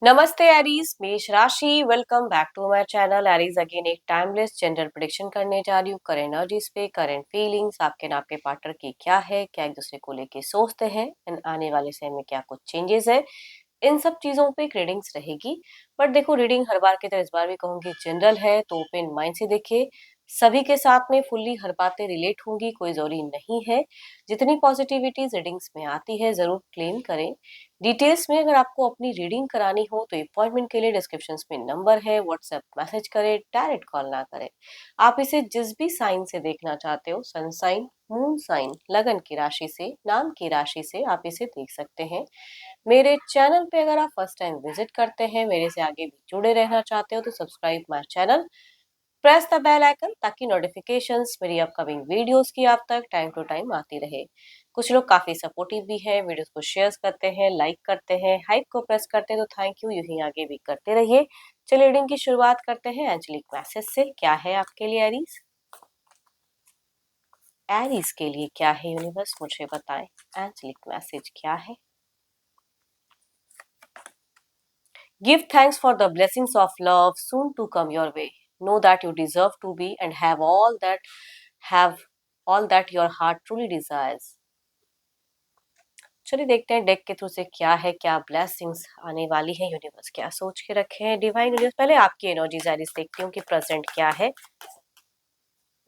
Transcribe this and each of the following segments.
नमस्ते एरीज, मेष राशि। Welcome back to my channel Aries. Again एक टाइमलेस जेंडर प्रेडिक्शन करने जा रही हूँ। करेंट एनर्जीज पे, करेंट फीलिंग्स, आपके नाम के पार्टनर की क्या है, क्या एक दूसरे को लेके सोचते हैं, एंड आने वाले समय में क्या कुछ चेंजेस है, इन सब चीजों पे रीडिंग्स रहेगी। बट देखो, रीडिंग हर बार की तरह इस बार भी कहूंगी जनरल है, तो ओपन माइंड से देखिए। सभी के साथ में फुल्ली हर बातें रिलेट होंगी, कोई जरूरी नहीं है। जितनी पॉजिटिविटी रीडिंग्स में आती है जरूर क्लेम करें। डिटेल्स में अगर आपको अपनी रीडिंग करानी हो तो अपॉइंटमेंट के लिए डिस्क्रिप्शन में नंबर है, व्हाट्सएप मैसेज करें, डायरेक्ट कॉल ना करें। आप इसे जिस भी साइन से देखना चाहते हो, सन साइन, मून साइन, लगन की राशि से, नाम की राशि से आप इसे देख सकते हैं। मेरे चैनल पे अगर आप फर्स्ट टाइम विजिट करते हैं, मेरे से आगे भी जुड़े रहना चाहते हो, तो subscribe my channel, press the bell icon, ताकि नोटिफिकेशंस मेरी अपकमिंग वीडियोस की आप तक टाइम टू टाइम आती रहे। कुछ लोग काफी सपोर्टिव भी हैं, वीडियोस को शेयर करते हैं, लाइक करते हैं, हाइप को प्रेस करते हैं, तो थैंक यू, यूं ही आगे भी करते रहिए। चलिए रीडिंग की शुरुआत करते हैं एंजेलिक मैसेज से। क्या है आपके लिए एरीज? एरीज के लिए क्या है यूनिवर्स, मुझे बताएं। एंजेलिक मैसेज क्या है? Give thanks for the blessings of love soon to come your way. Know that you deserve to be and have all that your heart truly desires. चलिए देखते हैं डेक के थ्रू से क्या है, क्या ब्लेसिंग्स आने वाली है, यूनिवर्स क्या सोच के रखे हैं। डिवाइन यूनिवर्स, पहले आपकी एनर्जी जारिस देखती हूँ कि प्रेजेंट क्या है।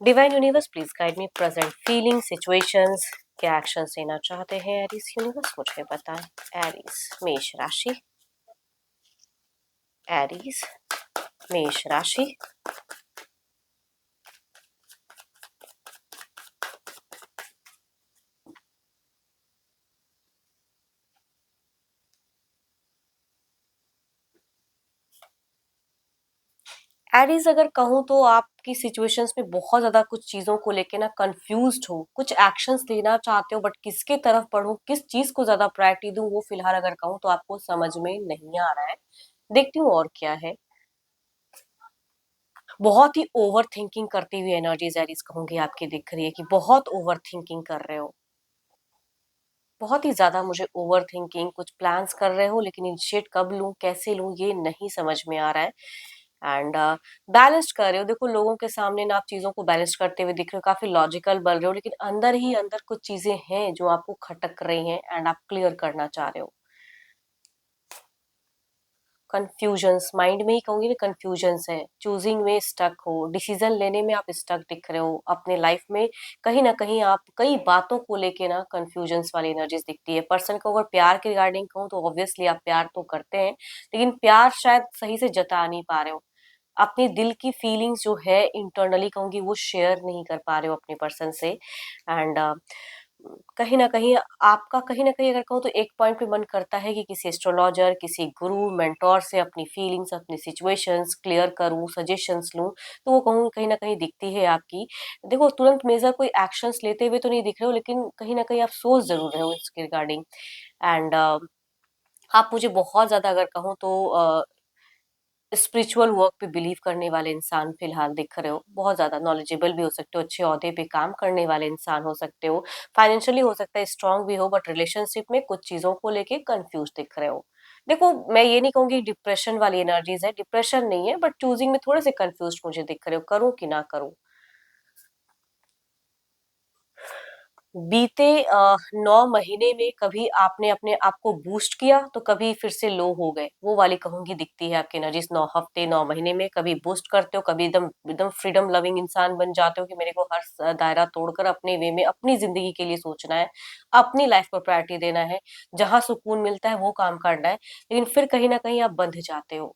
Divine universe please guide me, present feeling, situations, क्या एक्शन लेना चाहते हैं एरीज यूनिवर्स, मुझे बताएं। एरीज मेष राशि, एरीज मेष राशि। एरीज अगर कहूँ तो आपकी सिचुएशंस में बहुत ज्यादा कुछ चीजों को लेके ना कंफ्यूज्ड हो, कुछ एक्शंस लेना चाहते हो, बट किसके तरफ बढ़ूं, किस चीज को ज्यादा प्रायोरिटी दूं, वो फिलहाल अगर कहूँ तो आपको समझ में नहीं आ रहा है। देखती हूँ और क्या है। बहुत ही ओवर थिंकिंग करती हुई एनर्जीज एरीज कहूंगी आपकी दिख रही है, कि बहुत ओवर थिंकिंग कर रहे हो, बहुत ही ज्यादा मुझे ओवर थिंकिंग, कुछ प्लान्स कर रहे हो, लेकिन इनिशिएट कब लूं, कैसे लूं, ये नहीं समझ में आ रहा है। एंड बैलेंस कर रहे हो। देखो, लोगों के सामने ना आप चीजों को बैलेंस करते हुए दिख रहे हो, काफी लॉजिकल बन रहे हो, लेकिन अंदर ही अंदर कुछ चीजें हैं जो आपको खटक रही हैं एंड आप क्लियर करना चाह रहे हो। कंफ्यूजन्स माइंड में ही कहूंगी ना, कंफ्यूजन्स है, चूजिंग में स्टक हो, डिसीजन लेने में आप स्टक दिख रहे हो अपने लाइफ में। कहीं ना कहीं आप कई बातों को लेके ना कंफ्यूजन्स वाली एनर्जीज दिखती है। पर्सन को अगर प्यार के रिगार्डिंग कहूँ तो ऑब्वियसली आप प्यार तो करते हैं, लेकिन प्यार शायद सही से जता नहीं पा रहे हो। अपने दिल की फीलिंग्स जो है इंटरनली कहूंगी वो शेयर नहीं कर पा रहे हो अपने पर्सन से। एंड कहीं ना कहीं आपका, कहीं ना कहीं अगर कहूँ तो एक पॉइंट पे मन करता है कि किसी एस्ट्रोलॉजर, किसी गुरु, मेंटोर से अपनी फीलिंग्स, अपनी सिचुएशंस क्लियर करूं, सजेशंस लूं, तो वो कहूँ कहीं ना कहीं दिखती है आपकी। देखो, तुरंत मेजर कोई एक्शंस लेते हुए तो नहीं दिख रहे हो, लेकिन कहीं ना कहीं आप सोच जरूर रहे हो इसके रिगार्डिंग। एंड आप मुझे बहुत ज्यादा अगर कहूँ तो स्पिरिचुअल वर्क पे बिलीव करने वाले इंसान फिलहाल दिख रहे हो। बहुत ज्यादा नॉलेजेबल भी हो सकते हो, अच्छे ओहदे पे काम करने वाले इंसान हो सकते हो, फाइनेंशियली हो सकता है स्ट्रांग भी हो, बट रिलेशनशिप में कुछ चीजों को लेके कंफ्यूज दिख रहे हो। देखो, मैं ये नहीं कहूंगी डिप्रेशन वाली एनर्जीज है, डिप्रेशन नहीं है, बट चूजिंग में थोड़े से कंफ्यूज मुझे दिख रहे हो, करूं कि ना करूं। बीते 9 महीने में कभी आपने अपने आप को बूस्ट किया तो कभी फिर से लो हो गए, वो वाली कहूंगी दिखती है आपकी एनर्जीज। 9 हफ्ते 9 महीने में कभी बूस्ट करते हो, कभी एकदम एकदम फ्रीडम लविंग इंसान बन जाते हो कि मेरे को हर दायरा तोड़कर अपने वे में अपनी जिंदगी के लिए सोचना है, अपनी लाइफ को प्रायोरिटी देना है, जहां सुकून मिलता है वो काम करना है। लेकिन फिर कहीं ना कहीं आप बंध जाते हो,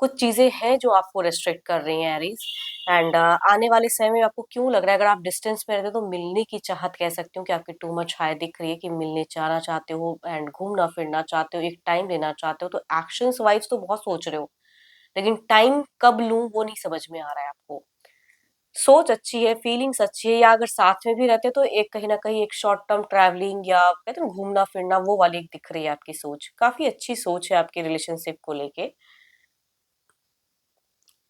कुछ चीजें हैं जो आपको रेस्ट्रिक्ट कर रही हैं एरीज। एंड आने वाले समय में आपको क्यों लग रहा है, अगर आप डिस्टेंस में रहते हो तो मिलने की चाहत कह सकती हूँ कि आपकी टू मच हाई दिख रही है, कि मिलने जाना चाहते हो एंड घूमना फिरना चाहते हो, एक टाइम लेना चाहते हो, तो एक्शंस वाइज तो बहुत सोच रहे हो, लेकिन टाइम कब लूं वो नहीं समझ में आ रहा है आपको। सोच अच्छी है, फीलिंग्स अच्छी है, या अगर साथ में भी रहते तो एक कहीं ना कहीं एक शॉर्ट टर्म ट्रैवलिंग या कहते हैं ना घूमना फिरना, वो वाली दिख रही है आपकी सोच। काफी अच्छी सोच है आपकी रिलेशनशिप को लेके।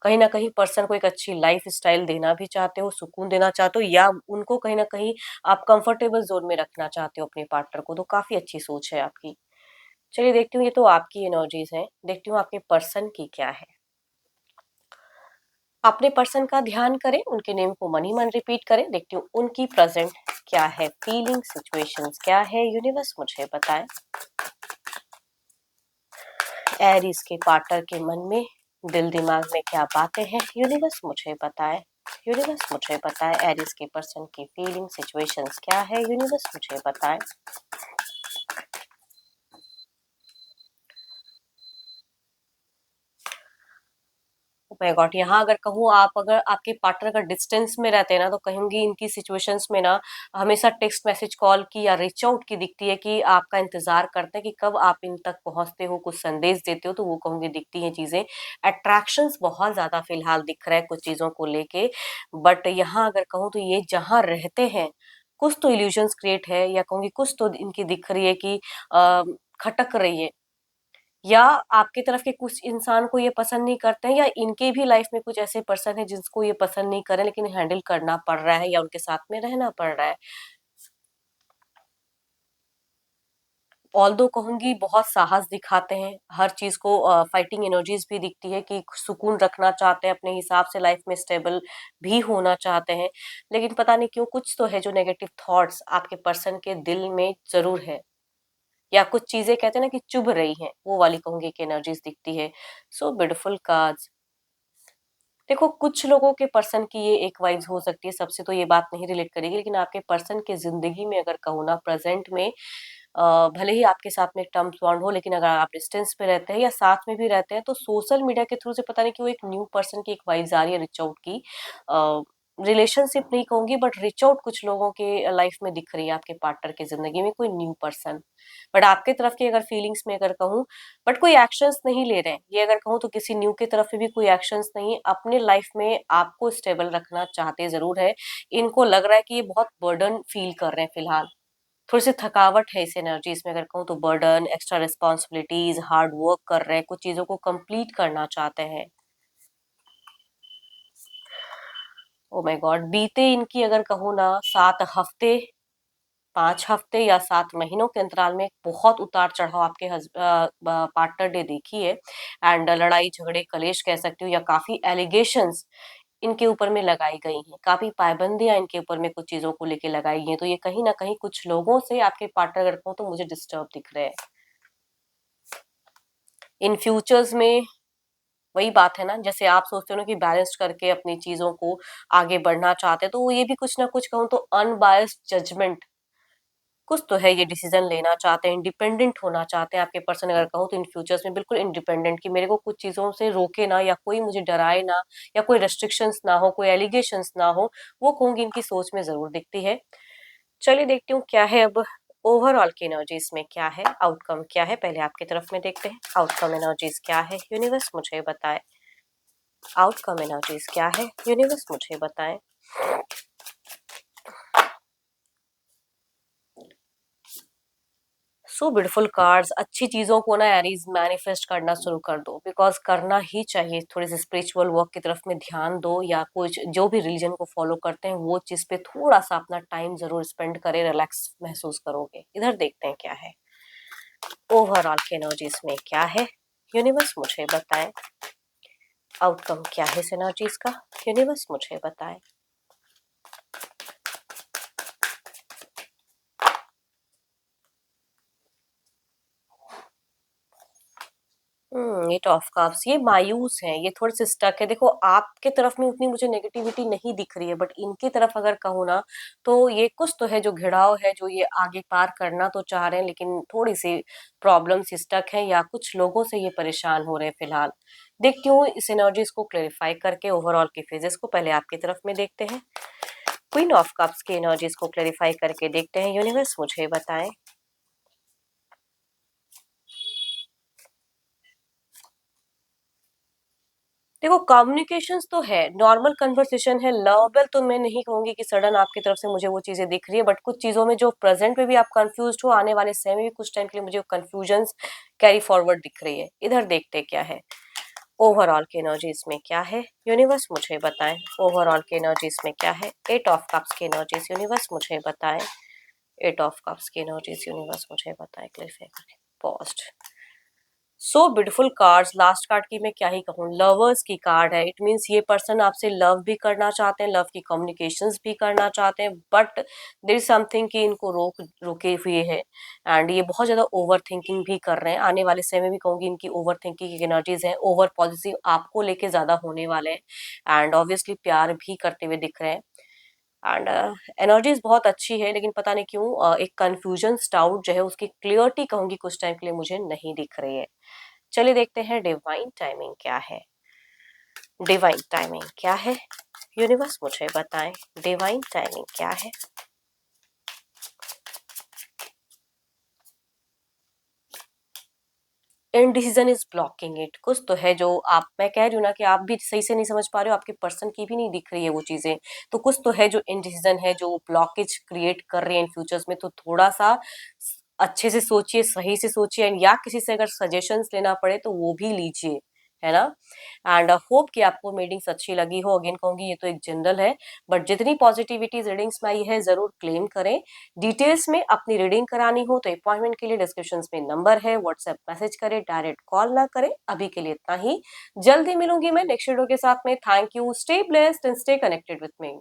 कहीं न कहीं पर्सन को एक अच्छी लाइफ़स्टाइल देना भी चाहते हो, सुकून देना चाहते हो, या उनको कहीं न कहीं आप कंफर्टेबल ज़ोन में रखना चाहते हो अपने पार्टनर को, तो काफ़ी अच्छी सोच है आपकी। चलिए देखती हूँ, ये तो आपकी एनर्जीज हैं, देखती हूँ आपके पर्सन की क्या है। अपने पर्सन का ध्यान करें, उनके नेम को मन ही मन रिपीट करें, देखती हूँ उनकी प्रेजेंट क्या है, फीलिंग सिचुएशंस क्या है, यूनिवर्स मुझे बताएं। एरीज के पार्टनर के मन में, दिल दिमाग में क्या बातें हैं, यूनिवर्स मुझे बताएं। यूनिवर्स मुझे बताएं, एरीज के पर्सन की फीलिंग सिचुएशंस क्या है, यूनिवर्स मुझे बताएं। माय गॉड, यहाँ अगर कहूँ, आप अगर आपके पार्टनर अगर डिस्टेंस में रहते हैं ना, तो कहूंगी इनकी सिचुएशंस में ना हमेशा टेक्स्ट मैसेज, कॉल की या रीच आउट की दिखती है, कि आपका इंतजार करते हैं कि कब आप इन तक पहुंचते हो, कुछ संदेश देते हो, तो वो कहूंगी दिखती हैं चीजें। अट्रैक्शंस बहुत ज्यादा फिलहाल दिख रहा है कुछ चीजों को लेके, बट यहाँ अगर कहूँ तो ये जहाँ रहते हैं कुछ तो इल्यूजन्स क्रिएट है, या कहूंगी कुछ तो इनकी दिख रही है कि खटक रही है, या आपकी तरफ के कुछ इंसान को ये पसंद नहीं करते हैं, या इनके भी लाइफ में कुछ ऐसे पर्सन है जिसको ये पसंद नहीं कर रहे, लेकिन हैंडल करना पड़ रहा है या उनके साथ में रहना पड़ रहा है। ऑल्दो कहूंगी बहुत साहस दिखाते हैं, हर चीज को फाइटिंग एनर्जीज भी दिखती है, कि सुकून रखना चाहते हैं, अपने हिसाब से लाइफ में स्टेबल भी होना चाहते हैं, लेकिन पता नहीं क्यों कुछ तो है जो नेगेटिव थॉट्स आपके पर्सन के दिल में जरूर है, या कुछ चीजें कहते हैं ना कि चुभ रही हैं, वो वाली कहूंगी कि एनर्जीज दिखती है। So beautiful cards. देखो कुछ लोगों के पर्सन की ये एक वाइब्स हो सकती है, सबसे तो ये बात नहीं रिलेट करेगी, लेकिन आपके पर्सन के जिंदगी में अगर कहूँ ना प्रेजेंट में, भले ही आपके साथ में टर्म्स बॉन्ड हो, लेकिन अगर आप डिस्टेंस पे रहते हैं या साथ में भी रहते हैं, तो सोशल मीडिया के थ्रू से पता नहीं क्यों एक न्यू पर्सन की एक वाइब्स आ रही है, रिच आउट की। रिलेशनशिप नहीं कहूंगी, बट रिच आउट कुछ लोगों के लाइफ में दिख रही है, आपके पार्टनर की जिंदगी में कोई न्यू पर्सन। बट आपके तरफ की अगर फीलिंग्स में अगर कहूँ, बट कोई एक्शंस नहीं ले रहे हैं ये, अगर कहूँ तो किसी न्यू की तरफ से भी कोई एक्शंस नहीं है, अपने लाइफ में आपको स्टेबल रखना चाहते जरूर है। इनको लग रहा है कि ये बहुत बर्डन फील कर रहे हैं फिलहाल, थोड़ी सी थकावट है इस एनर्जीज में, अगर कहूँ तो burden, extra responsibilities, hard work कर रहे हैं, कुछ चीजों को कंप्लीट करना चाहते हैं। ओ माय गॉड, बीते इनकी अगर कहूँ ना 7 हफ्ते, 5 हफ्ते या 7 महीनों के अंतराल में बहुत उतार चढ़ाव आपके पार्टनर ने देखी है, एंड लड़ाई झगड़े कलेश कह सकती हूँ, या काफी एलिगेशंस इनके ऊपर में लगाई गई हैं, काफी पाबंदियां इनके ऊपर में कुछ चीजों को लेके लगाई हैं, तो ये कहीं ना कहीं कुछ लोगों से आपके पार्टनर अगर कहूँ तो मुझे डिस्टर्ब दिख रहे हैं इन फ्यूचर्स में। वही बात है ना, जैसे आप सोचते हो ना कि बैलेंस करके अपनी चीजों को आगे बढ़ना चाहते हैं, तो वो ये भी कुछ ना कुछ कहूँ तो अनबायस्ड जजमेंट कुछ तो है, ये डिसीजन लेना चाहते हैं, इंडिपेंडेंट होना चाहते हैं आपके पर्सन, अगर कहूँ तो इन फ्यूचर्स में बिल्कुल इंडिपेंडेंट, कि मेरे को कुछ चीजों से रोके ना, या कोई मुझे डराए ना, या कोई रेस्ट्रिक्शंस ना हो, कोई एलिगेशंस ना हो, वो कहूंगी इनकी सोच में जरूर दिखती है। चलिए देखती हूँ क्या है अब ओवरऑल की एनर्जीज में क्या है, आउटकम क्या है, पहले आपकी तरफ में देखते हैं आउटकम एनर्जीज क्या है, यूनिवर्स मुझे बताए। आउटकम एनर्जीज क्या है, यूनिवर्स मुझे बताए। सो ब्यूटीफुल कार्ड्स, अच्छी चीजों को ना एरीज मैनिफेस्ट करना शुरू कर दो, बिकॉज करना ही चाहिए, थोड़ी सी स्पिरिचुअल वर्क की तरफ में ध्यान दो, या कुछ जो भी रिलीजन को फॉलो करते हैं वो चीज पे थोड़ा सा अपना टाइम जरूर स्पेंड करें, रिलैक्स महसूस करोगे। इधर देखते हैं क्या है ओवरऑल की एनर्जीज में क्या है, यूनिवर्स मुझे बताए। आउटकम क्या है इस एनर्जीज का, यूनिवर्स मुझे बताए। एट ऑफ कप्स, ये मायूस है, ये थोड़े से स्टक है। देखो आपके तरफ में उतनी मुझे नेगेटिविटी नहीं दिख रही है, बट इनकी तरफ अगर कहूँ ना, तो ये कुछ तो है जो घिराव है, जो ये आगे पार करना तो चाह रहे हैं, लेकिन थोड़ी सी प्रॉब्लम स्टक है, या कुछ लोगों से ये परेशान हो रहे हैं फिलहाल। देखती हूँ इस एनर्जीज को क्लेरिफाई करके ओवरऑल के फेजेस को, पहले आपकी तरफ में देखते हैं। क्वीन ऑफ कप्स की एनर्जीज को क्लेरिफाई करके देखते हैं, यूनिवर्स मुझे बताएं। देखो कम्युनिकेशंस तो है, नॉर्मल कन्वर्सेशन है, लवेबल तो मैं नहीं कहूंगी कि सडन आपकी तरफ से मुझे वो चीजें दिख रही है, बट कुछ चीजों में जो प्रेजेंट में भी आप कंफ्यूज हो, आने वाले समय में भी कुछ टाइम के लिए मुझे कंफ्यूजन कैरी फॉरवर्ड दिख रही है। इधर देखते क्या है ओवरऑल की एनर्जीज में क्या है, यूनिवर्स मुझे बताएं। ओवरऑल की एनर्जीज में क्या है, एट ऑफ कप्स की एनर्जीज, यूनिवर्स मुझे बताएं। एट ऑफ कप्स की एनर्जीज, यूनिवर्स मुझे बताएं, क्लियर करके। Paused. So beautiful cards. Last card की मैं क्या ही कहूँ, लवर्स की कार्ड है। इट मीन्स ये पर्सन आपसे लव भी करना चाहते हैं, लव की कम्युनिकेशंस भी करना चाहते हैं, बट देयर इज समथिंग कि इनको रुके हुए है। एंड ये बहुत ज्यादा ओवर थिंकिंग भी कर रहे हैं। आने वाले समय में भी कहूंगी इनकी ओवर थिंकिंग की एनर्जीज हैं, ओवर पॉजिटिव आपको लेके ज्यादा होने वाले हैं। एंड ऑब्वियसली प्यार भी करते हुए दिख रहे हैं। एंड एनर्जीज बहुत अच्छी है, लेकिन पता नहीं क्यों एक कंफ्यूजन डाउट जो है उसकी क्लियरिटी कहूंगी कुछ टाइम के लिए मुझे नहीं दिख रही है। चलिए देखते हैं डिवाइन टाइमिंग क्या है। डिवाइन टाइमिंग क्या है, यूनिवर्स मुझे बताएं, डिवाइन टाइमिंग क्या है। Indecision is blocking it. कुछ तो है जो आप, मैं कह रही हूँ ना कि आप भी सही से नहीं समझ पा रहे हो, आपके पर्सन की भी नहीं दिख रही है वो चीजें। तो कुछ तो है जो इनडिसीजन है, जो ब्लॉकेज क्रिएट कर रहे हैं इन फ्यूचर्स में। तो थोड़ा सा अच्छे से सोचिए, सही से सोचिए, या किसी से अगर सजेशंस लेना पड़े तो वो भी लीजिए, है ना। एंड होप कि आपको रीडिंग्स अच्छी लगी हो। अगेन कहूंगी ये तो एक जनरल है, बट जितनी पॉजिटिविटी रीडिंग्स में आई है जरूर क्लेम करें। डिटेल्स में अपनी रीडिंग करानी हो तो अपॉइंटमेंट के लिए डिस्क्रिप्शन में नंबर है, व्हाट्सएप मैसेज करें, डायरेक्ट कॉल ना करें। अभी के लिए इतना ही, जल्दी मिलूंगी मैं नेक्स्ट वीडियो के साथ में। Thank you, stay blessed and stay connected with me.